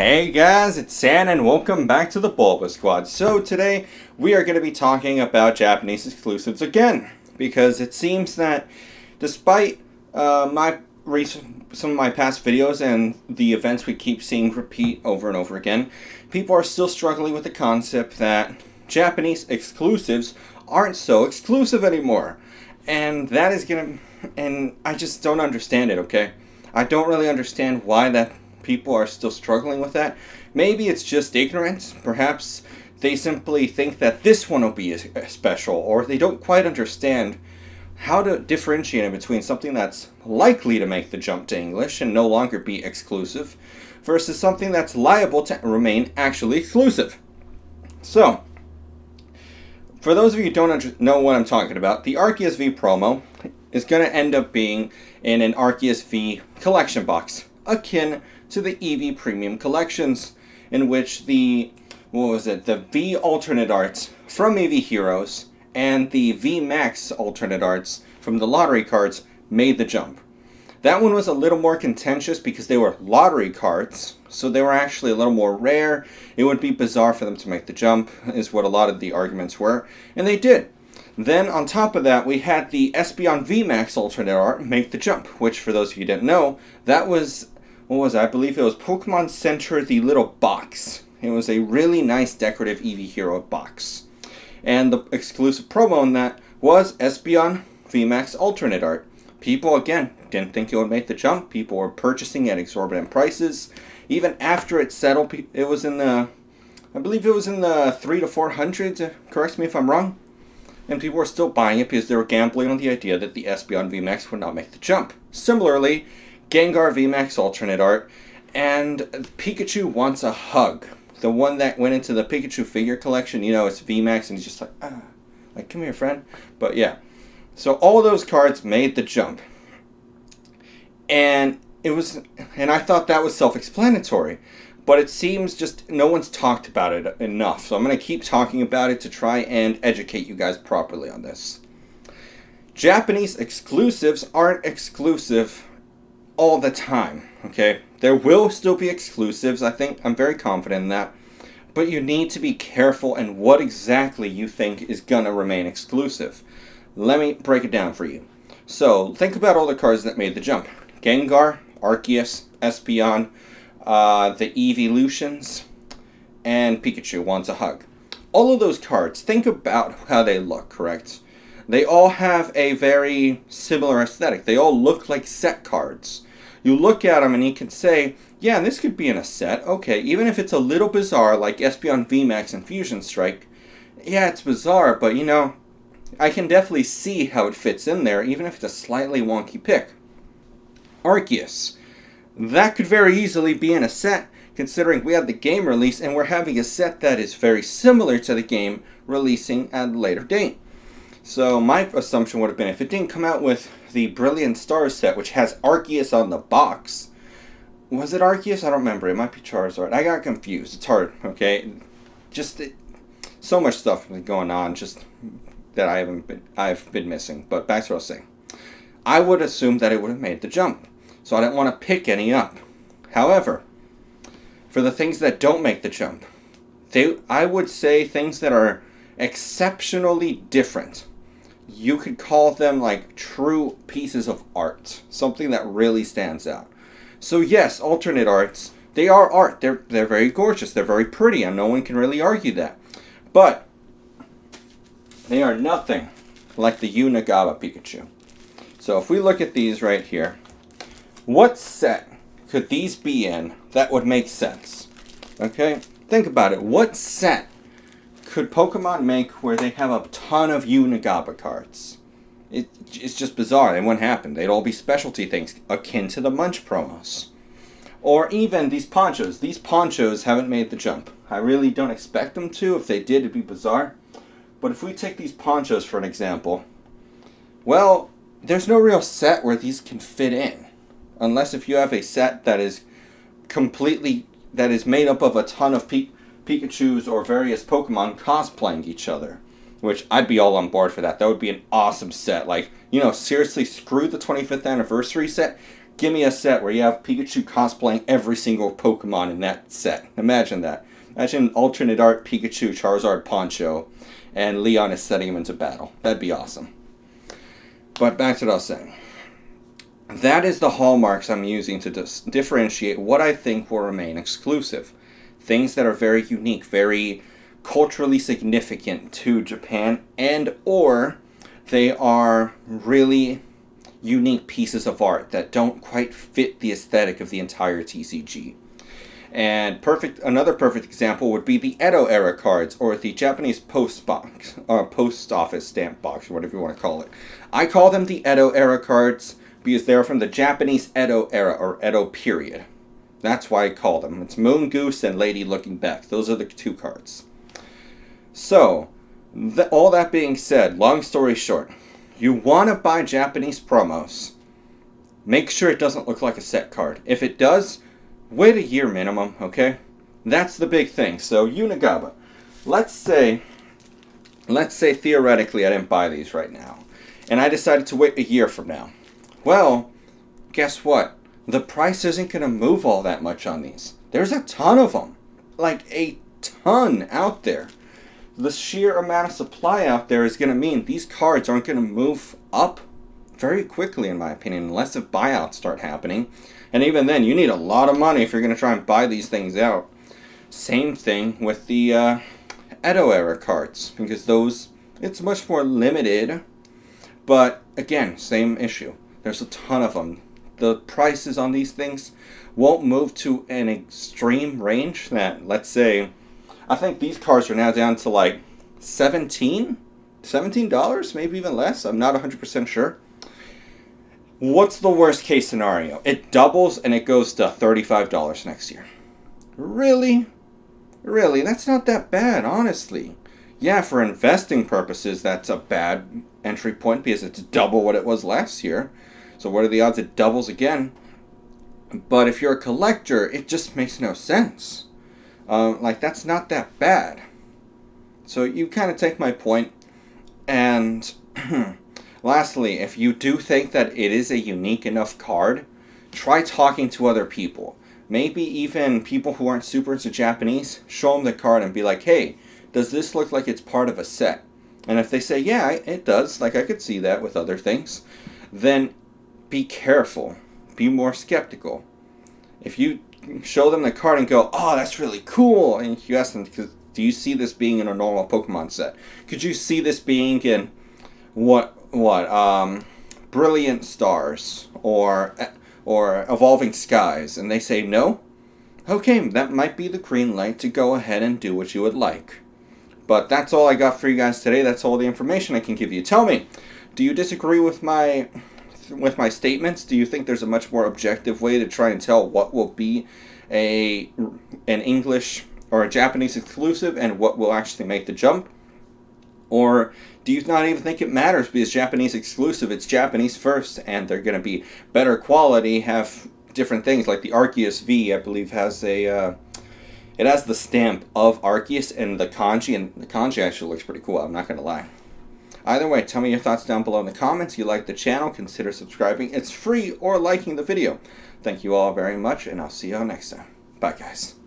Hey guys, it's San and welcome back to the BulbaSquad. So today we are going to be talking about Japanese exclusives again, because it seems that despite some of my past videos and the events we keep seeing repeat over and over again, people are still struggling with the concept that Japanese exclusives aren't so exclusive anymore. And that is and I just don't understand it, okay? I don't really understand why that people are still struggling with that. Maybe it's just ignorance. Perhaps they simply think that this one will be special, or they don't quite understand how to differentiate between something that's likely to make the jump to English and no longer be exclusive versus something that's liable to remain actually exclusive. So, for those of you who don't know what I'm talking about, the Arceus V promo is going to end up being in an Arceus V collection box, akin to the EV Premium Collections, in which the V alternate arts from EV Heroes and the V Max alternate arts from the lottery cards made the jump. That one was a little more contentious because they were lottery cards, so they were actually a little more rare. It would be bizarre for them to make the jump, is what a lot of the arguments were, and they did. Then, on top of that, we had the Espeon VMAX alternate art make the jump, which, for those of you who didn't know, that was, I believe it was Pokemon Center, the little box. It was a really nice decorative Eevee Hero box. And the exclusive promo in that was Espeon VMAX alternate art. People, again, didn't think it would make the jump. People were purchasing at exorbitant prices. Even after it settled, it was in the, I believe it was in the 300 to 400, correct me if I'm wrong. And people were still buying it because they were gambling on the idea that the Espeon VMAX would not make the jump. Similarly, Gengar VMAX alternate art, and Pikachu Wants a Hug. The one that went into the Pikachu figure collection, you know, it's VMAX and he's just like, come here, friend. But yeah, so all those cards made the jump. And I thought that was self-explanatory. But it seems just no one's talked about it enough. So I'm going to keep talking about it to try and educate you guys properly on this. Japanese exclusives aren't exclusive all the time, okay? There will still be exclusives. I'm very confident in that. But you need to be careful in what exactly you think is going to remain exclusive. Let me break it down for you. So, think about all the cards that made the jump. Gengar, Arceus, Espeon, the Evolutions, and Pikachu Wants a Hug. All of those cards, think about how they look, correct? They all have a very similar aesthetic. They all look like set cards. You look at them and you can say, yeah, this could be in a set. Okay, even if it's a little bizarre, like Espeon VMAX and Fusion Strike, yeah, it's bizarre, but you know, I can definitely see how it fits in there, even if it's a slightly wonky pick. Arceus. That could very easily be in a set, considering we had the game release and we're having a set that is very similar to the game releasing at a later date. So my assumption would have been if it didn't come out with the Brilliant Stars set, which has Arceus on the box. Was it Arceus? I don't remember. It might be Charizard. I got confused. It's hard, okay? So much stuff going on just that I've been missing. But back to what I was saying. I would assume that it would have made the jump. So I didn't want to pick any up. However, for the things that don't make the jump, I would say things that are exceptionally different. You could call them like true pieces of art. Something that really stands out. So yes, alternate arts, they are art. They're very gorgeous. They're very pretty, and no one can really argue that. But they are nothing like the Unagaba Pikachu. So if we look at these right here, what set could these be in that would make sense? Okay, think about it. What set could Pokemon make where they have a ton of Unagaba cards? It's just bizarre. It wouldn't happen. They'd all be specialty things akin to the Munch promos. Or even these ponchos. These ponchos haven't made the jump. I really don't expect them to. If they did, it'd be bizarre. But if we take these ponchos for an example, well, there's no real set where these can fit in. Unless if you have a set that is made up of a ton of Pikachus or various Pokemon cosplaying each other. Which, I'd be all on board for that. That would be an awesome set. Like, you know, seriously, screw the 25th anniversary set. Give me a set where you have Pikachu cosplaying every single Pokemon in that set. Imagine that. Imagine alternate art Pikachu, Charizard, Poncho, and Leon is setting him into battle. That'd be awesome. But back to what I was saying. That is the hallmarks I'm using to differentiate what I think will remain exclusive. Things that are very unique, very culturally significant to Japan, and or they are really unique pieces of art that don't quite fit the aesthetic of the entire TCG. And another perfect example would be the Edo era cards, or the Japanese post box, or post office stamp box, or whatever you want to call it. I call them the Edo era cards because they're from the Japanese Edo era, or Edo period. That's why I call them. It's Moon Goose and Lady Looking Back. Those are the two cards. So, all that being said, long story short, you want to buy Japanese promos. Make sure it doesn't look like a set card. If it does, wait a year minimum, okay? That's the big thing. So, Unigaba, let's say theoretically I didn't buy these right now, and I decided to wait a year from now. Well, guess what? The price isn't going to move all that much on these. There's a ton of them. Like a ton out there. The sheer amount of supply out there is going to mean these cards aren't going to move up very quickly, in my opinion, unless if buyouts start happening. And even then, you need a lot of money if you're going to try and buy these things out. Same thing with the Edo era cards, because those, it's much more limited. But again, same issue. There's a ton of them. The prices on these things won't move to an extreme range that, let's say, I think these cards are now down to like $17, maybe even less. I'm not 100% sure. What's the worst case scenario? It doubles and it goes to $35 next year. Really? Really? That's not that bad, honestly. Yeah, for investing purposes, that's a bad entry point because it's double what it was last year. So what are the odds it doubles again? But if you're a collector, it just makes no sense. Like, that's not that bad. So you kind of take my point. And lastly, if you do think that it is a unique enough card, try talking to other people. Maybe even people who aren't super into Japanese, show them the card and be like, hey, does this look like it's part of a set? And if they say, yeah, it does, like I could see that with other things, then be careful. Be more skeptical. If you show them the card and go, oh, that's really cool, and you ask them, do you see this being in a normal Pokemon set? Could you see this being in Brilliant Stars or Evolving Skies? And they say no? Okay, that might be the green light to go ahead and do what you would like. But that's all I got for you guys today. That's all the information I can give you. Tell me, do you disagree with my statements? Do you think there's a much more objective way to try and tell what will be an English or a Japanese exclusive and what will actually make the jump? Or do you not even think it matters because Japanese exclusive, it's Japanese first, and they're going to be better quality, have different things, like the Arceus V, I believe, has it has the stamp of Arceus and the kanji actually looks pretty cool, I'm not going to lie. Either way, tell me your thoughts down below in the comments. You like the channel, consider subscribing. It's free, or liking the video. Thank you all very much, and I'll see you all next time. Bye, guys.